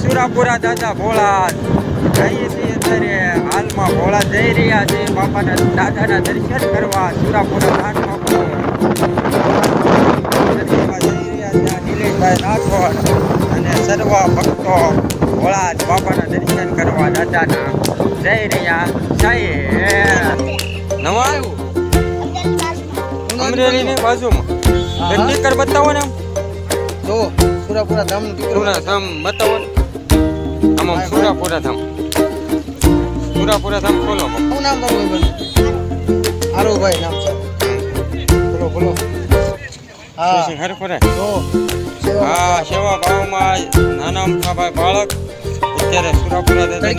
સુરાપુરા દાદા ભોળા જઈએ છીએ અત્યારે હાલમાં ભોળા જઈ રહ્યા છે બાપાના દાદાના દર્શન કરવા સુરાપુરા ઘાટમાં જઈ રહ્યા છે નિલેશભાઈ રાઠોડ અને સર્વ ભક્તો ભોળા બાપાના દર્શન કરવા દાદાના જઈ રહ્યા છે. નવા અમરેલીની બાજુમાં સ્ટીકર બતાવો ને જો સુરાપુરા ધામ ધામ બતાવો ને આમાં સુરાપુરા ધામ ખોલો. શું નામ તમારું? આરુભાઈ નામ છે. બોલો હા હરખોરે જો હા સેવા ભાવમાં નાના મોટા ભાઈ બાળક અત્યારે સુરાપુરા દાદા